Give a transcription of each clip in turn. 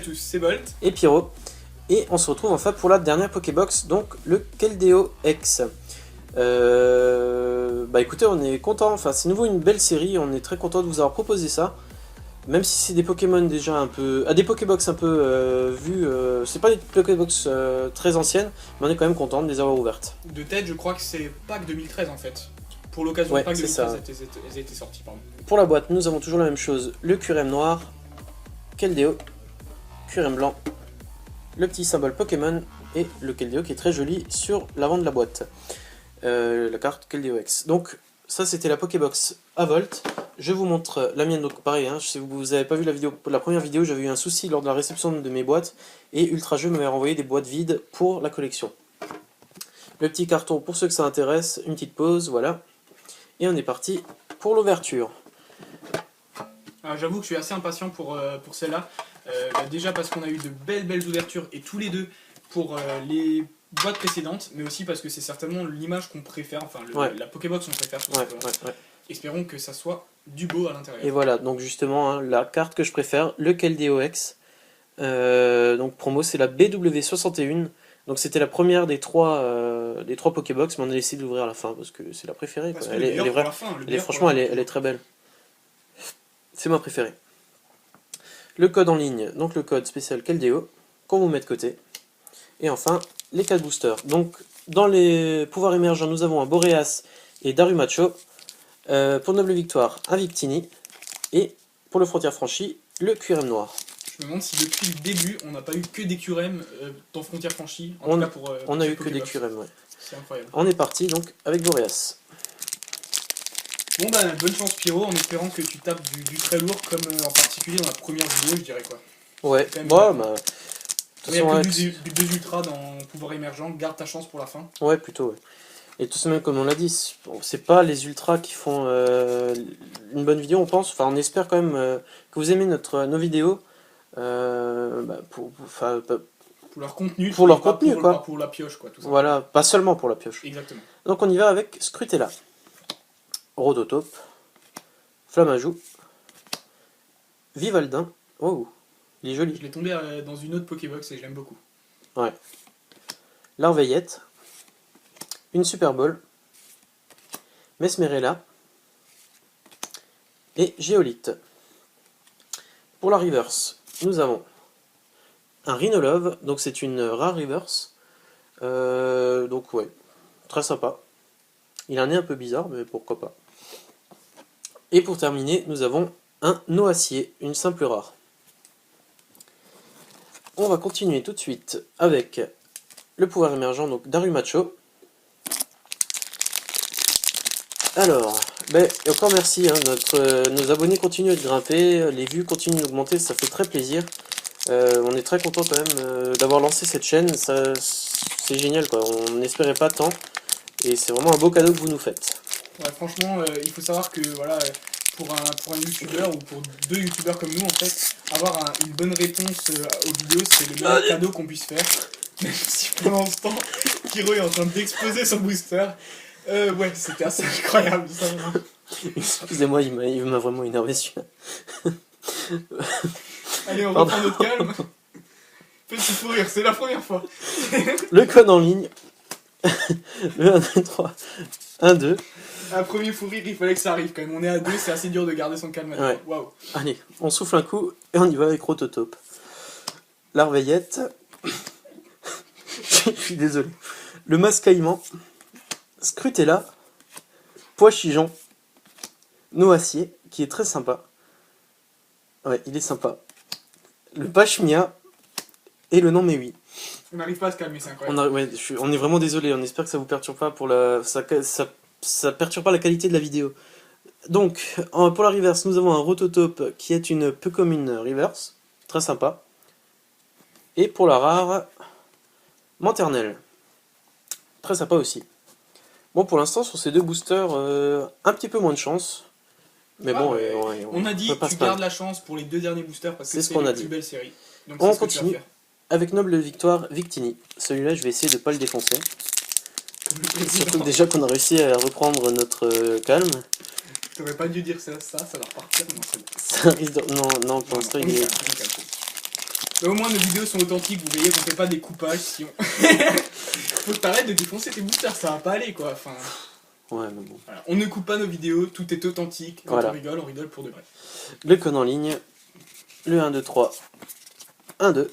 tous, c'est Bolt. Et Pyro. Et on se retrouve enfin pour la dernière Pokébox, donc le Keldeo X. Bah écoutez, on est content, enfin c'est nouveau une belle série, on est très content de vous avoir proposé ça. Même si c'est des Pokémon déjà un peu... des Pokébox un peu vues, c'est pas des Pokébox très anciennes, mais on est quand même content de les avoir ouvertes. De tête, je crois que c'est Pack 2013 en fait. Pour l'occasion, Ouais, Pack c'est 2013, ça. elles étaient sorties, pardon. Pour la boîte, nous avons toujours la même chose, le QRM noir, Keldeo, QRM blanc, le petit symbole Pokémon et le Keldeo qui est très joli sur l'avant de la boîte. La carte Keldeo X. Donc ça c'était la Pokébox à Volt. Je vous montre la mienne, donc pareil, hein, si vous n'avez pas vu la première vidéo, j'avais eu un souci lors de la réception de mes boîtes et Ultrajeu m'avait renvoyé des boîtes vides pour la collection. Le petit carton pour ceux que ça intéresse, une petite pause, voilà. Et on est parti pour l'ouverture. J'avoue que je suis assez impatient pour celle-là. Déjà parce qu'on a eu de belles ouvertures et tous les deux pour les boîtes précédentes, mais aussi parce que c'est certainement l'image qu'on préfère, enfin la Pokébox qu'on préfère. Ouais. Espérons que ça soit du beau à l'intérieur. Et voilà, donc justement, hein, la carte que je préfère, le Keldeo X. Donc promo, c'est la BW61. Donc c'était la première des trois Pokébox, mais on a essayé de l'ouvrir à la fin parce que c'est la préférée. Quoi. Elle est vraie. Franchement, elle est très belle. C'est ma préférée. Le code en ligne, donc le code spécial Keldeo, qu'on vous met de côté. Et enfin, les 4 boosters. Donc, dans les pouvoirs émergents, nous avons un Boreas et Darumacho. Pour Noble Victoire, un Victini. Et pour le Frontière Franchie, le QRM noir. Je me demande si depuis le début, on n'a pas eu que des QRM dans Frontière Franchie. On a eu que des QRM, ouais. C'est incroyable. On est parti donc avec Boreas. Bon bah, bonne chance Pyro, en espérant que tu tapes du très lourd, comme en particulier dans la première vidéo, je dirais quoi. Ouais, bah... Il n'y a que du 2 ultra dans pouvoir émergent, garde ta chance pour la fin. Ouais, plutôt, ouais. Et tout ça même, comme on l'a dit, c'est pas les ultras qui font une bonne vidéo, on pense. Enfin, on espère quand même que vous aimez nos vidéos. Pour leur contenu. Pour leur contenu, quoi. Pas pour la pioche, quoi. Tout ça. Voilà, pas seulement pour la pioche. Exactement. Donc on y va avec Scrutella, Rodotope, Flamajou, Vivaldin. Oh, il est joli. Je l'ai tombé dans une autre Pokébox et je l'aime beaucoup. Ouais. Larveillette, une Super Ball, Mesmerella et Géolite. Pour la reverse, nous avons un Rhinolove, donc c'est une rare reverse. Donc ouais, très sympa. Il a un nez un peu bizarre, mais pourquoi pas. Et pour terminer, nous avons un Noacier, une simple rare. On va continuer tout de suite avec le pouvoir émergent, donc Darumacho. Alors, et encore merci, hein, nos abonnés continuent de grimper, les vues continuent d'augmenter, ça fait très plaisir. On est très content quand même d'avoir lancé cette chaîne, c'est génial quoi, on n'espérait pas tant, et c'est vraiment un beau cadeau que vous nous faites. Ouais, franchement, il faut savoir que voilà, pour un youtubeur ou pour 2 youtubeurs comme nous, en fait, avoir une bonne réponse aux vidéos, c'est le meilleur cadeau qu'on puisse faire. Même si pendant ce temps, Kiro est en train d'exploser son booster. Ouais, c'était assez incroyable ça. Excusez-moi, il m'a vraiment énervé celui-là. Allez, on reprend notre calme. Petit fou rire, c'est la première fois. Le code en ligne. Le 1, 2, 3. 1, 2. Un premier fou rire, il fallait que ça arrive quand même. On est à 2, c'est assez dur de garder son calme maintenant. Ouais. Waouh. Allez, on souffle un coup et on y va avec Rototope. Larveillette. Je suis désolé. Le Mascaillement. Scrutella. Pois-Chigeon. Noacier, qui est très sympa. Ouais, il est sympa. Le Pachmia. Et le Nanméoui. On n'arrive pas à se calmer, c'est incroyable. On est vraiment désolé, on espère que ça vous perturbe pas ça perturbe pas la qualité de la vidéo. Donc, pour la reverse, nous avons un Rototope qui est une peu commune reverse, très sympa. Et pour la rare, Manternelle, très sympa aussi. Bon, pour l'instant, sur ces 2 boosters, un petit peu moins de chance. Mais bon, on a dit que tu gardes la chance pour les 2 derniers boosters parce que c'est les plus belles séries. Donc on continue avec Noble Victoire Victini. Celui-là, je vais essayer de pas le défoncer. Surtout que déjà qu'on a réussi à reprendre notre calme. T'aurais pas dû dire ça va repartir. Ça risque de... Non, pour l'instant, il est... Mais au moins nos vidéos sont authentiques, vous voyez qu'on fait pas des coupages si on... Faut que t'arrêtes de défoncer tes boosters, ça va pas aller quoi. Enfin, Ouais, mais bon. voilà. On ne coupe pas nos vidéos, tout est authentique. Quand Voilà. on rigole pour de vrai. Le code en ligne, le 1, 2, 3, 1, 2,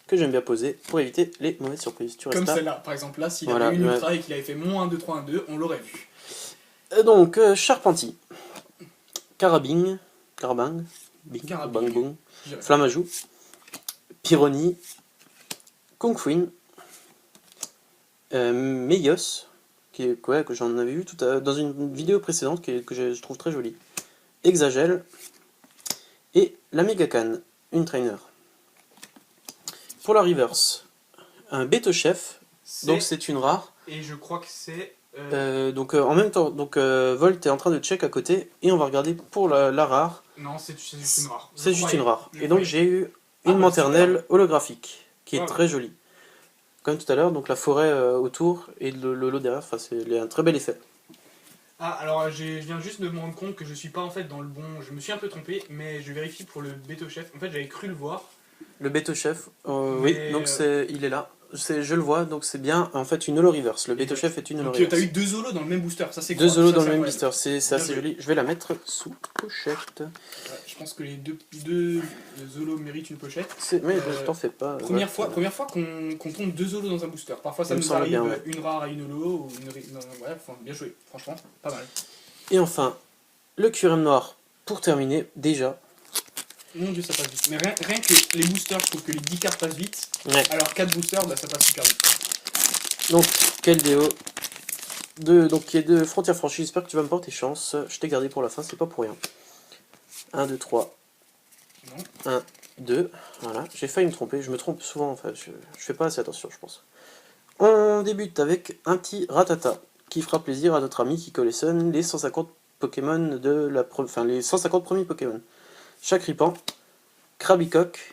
que j'aime bien poser pour éviter les mauvaises surprises. Tu restes Comme là. celle-là, par exemple là, s'il Voilà, avait une ouais. ultra et qu'il avait fait moins 1, 2, 3, 1, 2, on l'aurait vu. Donc, Charpentier, Carabing, Carabang, Bing, Carabing. Bang Boom, Je dirais. Flammajou, Pyrrhony, Kongfuin, Meios, que j'en avais vu dans une vidéo précédente que je trouve très jolie, Exagel, et la Megacan, une trainer. Pour la reverse, un Beto Chef, donc c'est une rare. Et je crois que c'est... En même temps, Volt est en train de check à côté et on va regarder pour la rare. Non, c'est juste une rare. C'est juste une rare. Je Et donc croyais. j'ai eu Ah, une bah, lanternelle holographique qui est Ouais, très jolie. Comme tout à l'heure, donc la forêt autour et le lot derrière, enfin c'est un très bel effet. Ah, alors je viens juste de me rendre compte que je suis pas en fait dans le bon... Je me suis un peu trompé, mais je vérifie pour le Beto Chef. En fait, j'avais cru le voir. Le Beto Chef, Mais, oui, donc il est là. Je le vois, donc c'est bien en fait une holo reverse. Le Beto Chef est une holo Donc reverse. t'as eu 2 holos dans le même booster, ça c'est Deux quoi, holos ça, dans c'est le même incroyable. blister, c'est Bien assez joué. joli. Je vais la mettre sous pochette. Ouais, je pense que les deux holos méritent une pochette. Mais Euh, t'en fais pas. Première ouais. fois qu'on tombe 2 holos dans un booster. Parfois ça Il me nous semble arrive bien, ouais. une rare à une holo ou une... Non, ouais, enfin, bien joué, franchement, pas mal. Et enfin, le QRM noir pour terminer, déjà. Mon dieu, ça passe vite. Mais rien que les boosters, je trouve que les 10 cartes passent vite. Ouais. Alors 4 boosters, bah, ça passe super vite. Donc, Keldeo, qui est de Frontières Franchies, j'espère que tu vas me porter chance. Je t'ai gardé pour la fin, c'est pas pour rien. 1, 2, 3. Non. 1, 2. Voilà, j'ai failli me tromper, je me trompe souvent, enfin, je fais pas assez attention, je pense. On débute avec un petit Ratata, qui fera plaisir à notre ami qui collectionne les 150 Pokémon les 150 premiers Pokémon. Chakripan, Krabicock,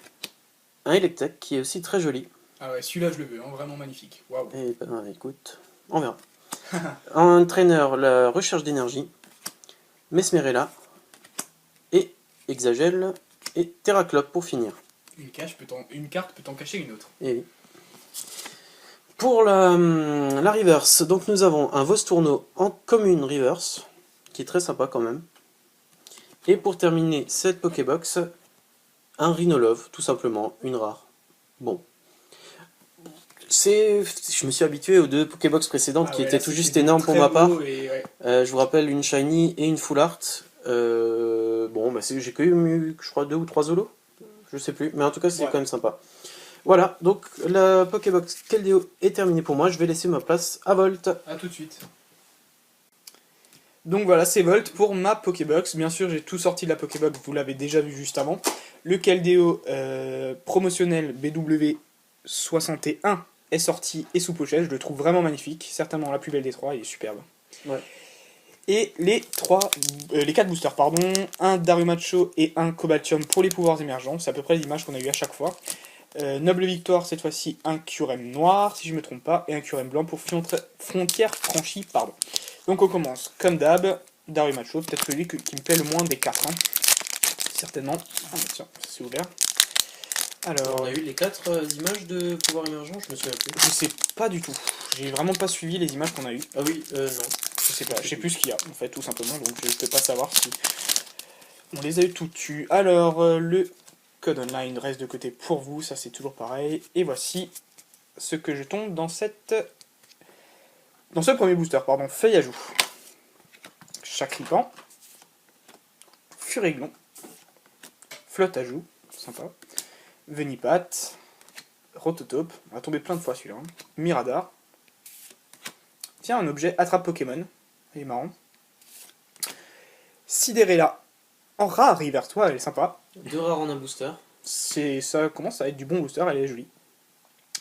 un Electek qui est aussi très joli. Ah ouais, celui-là je le veux, hein, vraiment magnifique. Waouh. Et ben écoute, on verra. Un trainer, la recherche d'énergie, Mesmerella, et Exagel, et Terraclope pour finir. Une carte peut t'en cacher une autre. Et oui. Pour la reverse, donc nous avons un Vostourneau en commune reverse, qui est très sympa quand même. Et pour terminer cette Pokébox, un Rhinolove, tout simplement, une rare. Bon. Je me suis habitué aux 2 Pokébox précédentes qui ouais, étaient là, tout juste c'était énormes pour très ma part. beau et ouais. Je vous rappelle une Shiny et une Full Art. Bon, bah j'ai quand même eu, je crois, 2 ou 3 Zolos. Je sais plus, mais en tout cas c'est Ouais. quand même sympa. Voilà, donc la Pokébox Keldeo est terminée pour moi. Je vais laisser ma place à Volt. A tout de suite. Donc voilà, c'est Volt pour ma Pokébox. Bien sûr, j'ai tout sorti de la Pokébox, vous l'avez déjà vu juste avant. Le Keldeo promotionnel BW61 est sorti et sous pochette. Je le trouve vraiment magnifique. Certainement la plus belle des 3, il est superbe. Ouais. Et les 4 boosters, pardon. Un Darumacho et un Cobaltium pour les pouvoirs émergents. C'est à peu près l'image qu'on a eu à chaque fois. Noble Victoire, cette fois-ci un Curem noir, si je me trompe pas, et un Curem blanc pour Frontières Franchies, pardon. Donc on commence, comme d'hab, Darumacho, peut-être celui qui me plaît le moins des 4. Hein. Certainement. Ah bah tiens, c'est ouvert. Alors, On a eu les 4 images de pouvoir émergent, je me souviens plus. je sais pas du tout. J'ai vraiment pas suivi les images qu'on a eues. Ah oui, non. Je sais pas, je sais plus ce qu'il y a, en fait, tout simplement, donc je peux pas savoir si on les a eu toutes tues. Alors, le code online reste de côté pour vous, ça c'est toujours pareil. Et voici ce que je tombe dans ce premier booster, pardon, Feuillajou, Chakripan, Furaiglon, Flotte-à-joue, sympa, Venipat, Rototope, on va tomber plein de fois celui-là, hein. Miradar, tiens, un objet attrape Pokémon, il est marrant, Sidérella, en rare reverse, ouais, elle est sympa. 2 rares en un booster. Ça commence à être du bon booster, elle est jolie.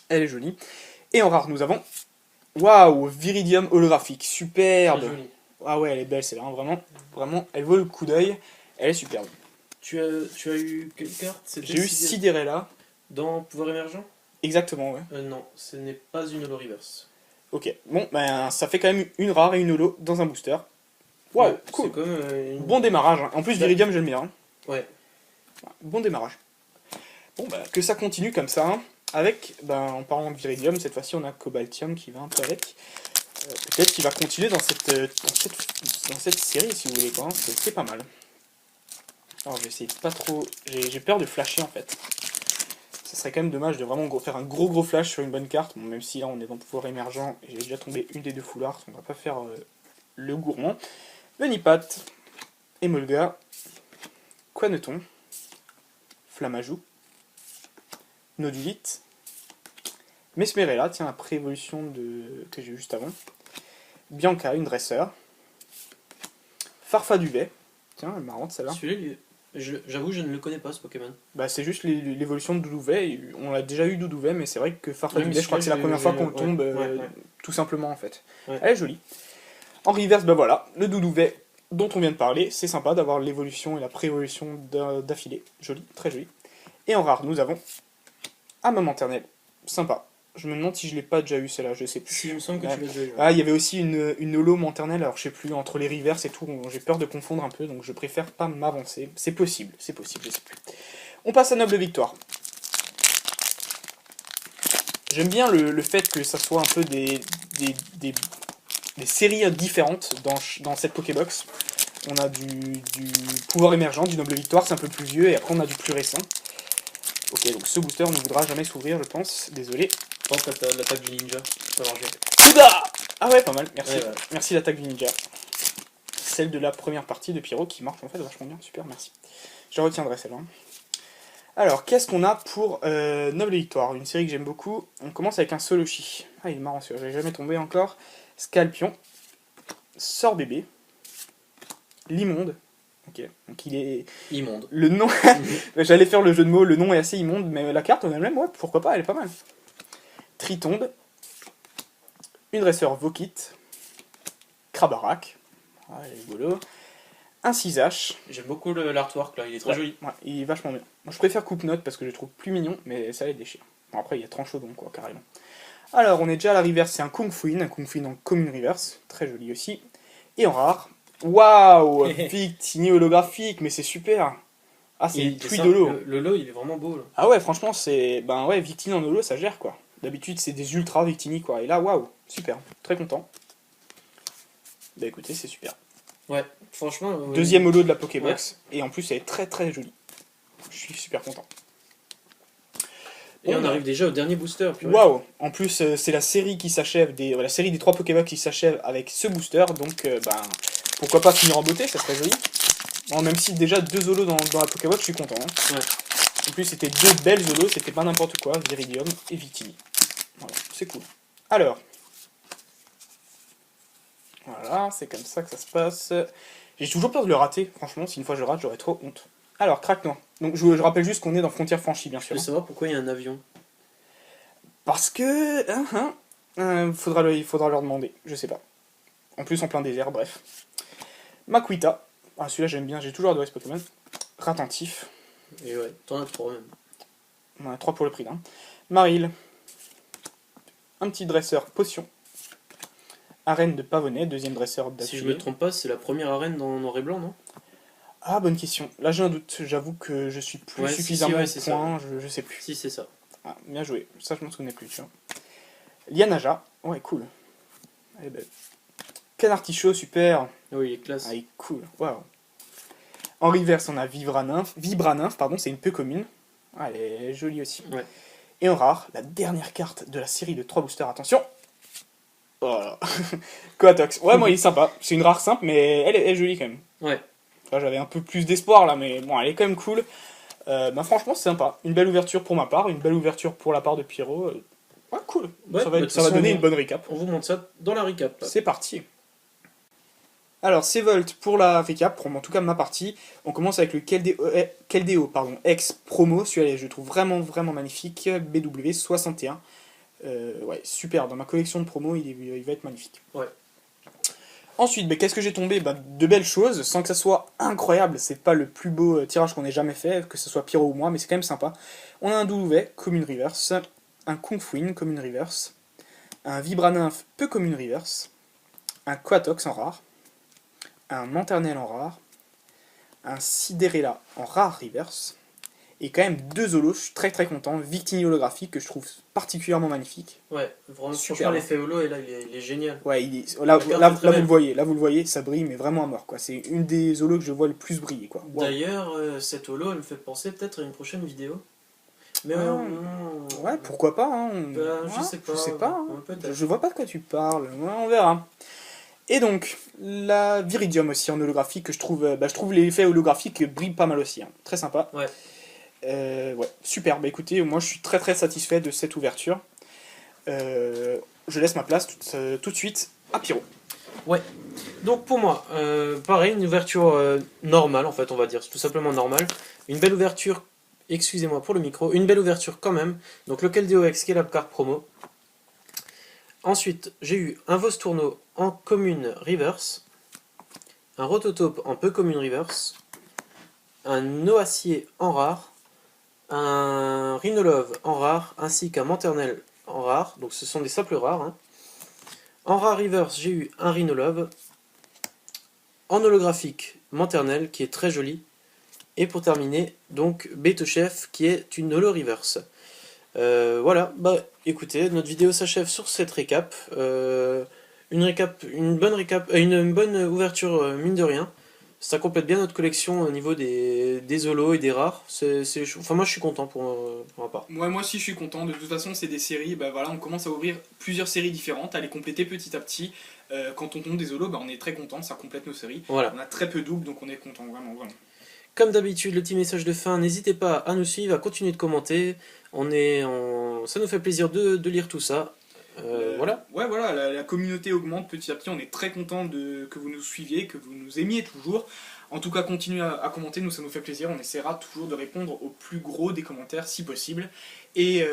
Elle est jolie. Et en rare, nous avons... Waouh, Viridium holographique, superbe. Très joli. Ah ouais, elle est belle celle-là, hein, vraiment, elle vaut le coup d'œil. Elle est superbe. Tu as eu quelle carte? J'ai eu Sidérella. Dans pouvoir émergent? Exactement, ouais. Non, ce n'est pas une holo reverse. Ok, bon, ben ça fait quand même une rare et une holo dans un booster. Waouh, Ouais, cool. c'est comme Bon démarrage, hein. En plus Viridium, j'aime bien. Hein. Ouais. Bon démarrage. Bon, bah, que ça continue comme ça, hein. Avec, en parlant de Viridium, cette fois-ci, on a Cobaltium qui va un peu avec. Peut-être qu'il va continuer dans cette série, si vous voulez, quoi. Hein. C'est pas mal. Alors, je vais essayer de pas trop... J'ai peur de flasher, en fait. Ça serait quand même dommage de vraiment faire un gros flash sur une bonne carte. Bon, même si là, on est dans le pouvoir émergent, et j'ai déjà tombé une des deux foulards, on va pas faire le gourmand. Venipat, Emolga, Quaneton, Flammajou, Nodulite, Mesmerella, tiens, la pré-évolution que j'ai eu juste avant. Bianca, une dresseur. Farfaduvet, tiens, elle est marrante celle-là. Celui-là, j'avoue, je ne le connais pas ce Pokémon. Bah, c'est juste l'évolution de Doudouvet. On l'a déjà eu Doudouvet, mais c'est vrai que Farfaduvet, Ouais, je crois que c'est la première fois qu'on tombe, ouais. tout simplement en fait. Ouais. Elle est jolie. En reverse, bah voilà, le Doudouvet dont on vient de parler, c'est sympa d'avoir l'évolution et la pré-évolution d'affilée. Joli, très joli. Et en rare, nous avons un Mammanternel, sympa. Je me demande si je l'ai pas déjà eu celle-là, je sais plus. Si, il me semble que tu l'as déjà eu. Ah, il y avait aussi une holo Manternelle, alors je sais plus, entre les reverse et tout, j'ai peur de confondre un peu, donc je préfère pas m'avancer. C'est possible, je sais plus. On passe à Noble Victoire. J'aime bien le fait que ça soit un peu des séries différentes dans cette Pokébox. On a du pouvoir émergent, du Noble Victoire, c'est un peu plus vieux, et après on a du plus récent. Ok, donc ce booster ne voudra jamais s'ouvrir, je pense, désolé. Je pense que l'attaque du ninja, ça va marcher. Ouda! Ah ouais, pas mal, merci. Ouais. Merci l'attaque du ninja. Celle de la première partie de Pyro qui marche en fait vachement bien, super, merci. Je retiendrai celle-là. Alors, qu'est-ce qu'on a pour Noble Victoire? Une série que j'aime beaucoup. On commence avec un Solochi. Ah, il est marrant celui-là, j'ai jamais tombé encore. Scalpion. Sort bébé. L'immonde. Ok, donc il est... Immonde. Le nom... J'allais faire le jeu de mots, le nom est assez immonde, mais la carte en elle-même, ouais, pourquoi pas, elle est pas mal. Tritonde. Une dresseur Vokit. Krabarak. Ah, elle est rigolo. Un 6H. J'aime beaucoup l'artwork là, il est très joli. Ouais, il est vachement bien. Moi, je préfère Coupe-Note parce que je le trouve plus mignon, mais ça les déchire. Bon, après, il y a Tranchodon, quoi, carrément. Alors, on est déjà à la reverse, c'est un Kung Fuin en commune reverse. Très joli aussi. Et en rare. Waouh! Victini holographique, mais c'est super! Ah, c'est une pluie de l'eau. Le lot, il est vraiment beau là. Ah ouais, franchement, c'est. Ben ouais, Victini en holo, ça gère quoi. D'habitude, c'est des ultra Victini quoi. Et là, waouh, super. Très content. Bah écoutez, c'est super. Ouais, franchement. Deuxième holo de la Pokébox. Ouais. Et en plus, elle est très très jolie. Je suis super content. Et on arrive déjà au dernier booster. Waouh! En plus, c'est la série qui s'achève, la série des 3 Pokébox qui s'achève avec ce booster. Donc, pourquoi pas finir en beauté, ça serait joli. Bon, même si déjà 2 holos dans la Pokébox, je suis content. Hein. Ouais. En plus, c'était 2 belles holos, c'était pas n'importe quoi, Viridium et Victini. Voilà, c'est cool. Alors. Voilà, c'est comme ça que ça se passe. J'ai toujours peur de le rater, franchement, si une fois je rate, j'aurais trop honte. Alors, Craquenoir. Donc, je rappelle juste qu'on est dans Frontières franchies, bien sûr. Je veux savoir pourquoi il y a un avion. Parce que... il faudra leur demander, je sais pas. En plus, en plein désert, bref. Makuita. Ah, celui-là, j'aime bien, j'ai toujours adoré ce Pokémon. Ratentif. Et ouais, t'en as 3 même. On a 3 pour le prix d'un. Maril. Un petit dresseur potion. Arène de Pavonnet, deuxième dresseur d'affilée. Si je me trompe pas, c'est la première arène dans Noir et Blanc, non? Ah, bonne question. Là, j'ai un doute. J'avoue que je suis plus suffisamment au point, je sais plus. Si, c'est ça. Ah, bien joué. Ça, je m'en souvenais plus, tu vois. Lianaja. Ouais, cool. Elle est belle. Canartichaud, super. Oui, il est classe. Ah, il est cool. Waouh. En reverse, on a Vibrannymph, pardon, c'est une peu commune. Ah, elle est jolie aussi. Ouais. Et en rare, la dernière carte de la série de 3 boosters. Attention. Voilà. Coatox. Ouais, moi, il est sympa. C'est une rare simple, mais elle est jolie quand même. Ouais. Enfin, j'avais un peu plus d'espoir là, mais bon, elle est quand même cool. Franchement, c'est sympa. Une belle ouverture pour ma part, une belle ouverture pour la part de Pyro. Ouais, cool. Ouais, ça va donner une bonne recap. On vous montre ça dans la recap. C'est parti. Alors, c'est Volt pour la recap, pour en tout cas ma partie. On commence avec le Keldeo, ex promo. Celui-là, je trouve vraiment magnifique. BW61. Ouais, super. Dans ma collection de promos, il va être magnifique. Ouais. Ensuite, qu'est-ce que j'ai tombé? De belles choses, sans que ça soit incroyable. C'est pas le plus beau tirage qu'on ait jamais fait, que ce soit Pyro ou moi, mais c'est quand même sympa. On a un Doulouvet, commune reverse. Un Kung Fuin, commune reverse. Un Vibrannymph, peu commune reverse. Un Quatox en rare. Un Manternel en rare. Un Sidérella en rare reverse. Et quand même 2 holos, je suis très très content. Victini holographique que je trouve particulièrement magnifique. Ouais, vraiment, Super. franchement, l'effet holo, et là, il est génial. Ouais, là, La carte est très belle. là vous le voyez, ça brille mais vraiment à mort quoi. C'est une des holos que je vois le plus briller quoi. Wow. D'ailleurs, cette holo, elle me fait penser peut-être à une prochaine vidéo. Mais ouais, pourquoi pas hein. Bah, Ouais, je sais pas. Je sais pas. Hein. Ouais, peut-être. Je vois pas de quoi tu parles. Ouais, on verra. Et donc, la Viridium aussi en holographique, que je trouve l'effet holographique brille pas mal aussi. Hein. Très sympa. Ouais. Ouais, super. Bah écoutez, moi je suis très très satisfait de cette ouverture. Je laisse ma place tout de suite à Pyro. Ouais. Donc pour moi, pareil, une ouverture normale en fait, on va dire, tout simplement normale. Une belle ouverture, excusez-moi pour le micro, une belle ouverture quand même. Donc le KLDOX qui est la carte promo. Ensuite, j'ai eu un Vostourno en commune reverse, un Rototope en peu commune reverse, un Noacier en rare, un Rhinolove en rare, ainsi qu'un Manternel en rare. Donc ce sont des simples rares. Hein. En rare reverse, j'ai eu un Rhinolove. En holographique, Manternel, qui est très joli. Et pour terminer, donc Chef qui est une holo reverse. Voilà, bah écoutez, notre vidéo s'achève sur cette récap. Une bonne ouverture, mine de rien. Ça complète bien notre collection au niveau des holos et des rares. Enfin, moi je suis content pour ma part. Moi aussi je suis content. De toute façon, c'est des séries. Bah voilà, on commence à ouvrir plusieurs séries différentes, à les compléter petit à petit. Quand on tombe des holos, bah, on est très content. Ça complète nos séries. Voilà. On a très peu doubles, donc on est content, vraiment, vraiment. Comme d'habitude, le petit message de fin, n'hésitez pas à nous suivre, à continuer de commenter. Ça nous fait plaisir de lire tout ça. Voilà. Ouais, voilà, la communauté augmente petit à petit. On est très content que vous nous suiviez, que vous nous aimiez toujours. En tout cas, continuez à commenter, nous ça nous fait plaisir. On essaiera toujours de répondre au plus gros des commentaires si possible. Et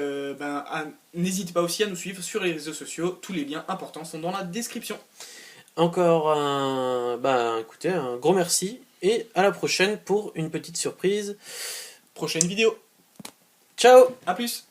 n'hésitez pas aussi à nous suivre sur les réseaux sociaux. Tous les liens importants sont dans la description. Encore écoutez, un gros merci. Et à la prochaine pour une petite surprise. Prochaine vidéo. Ciao! A plus!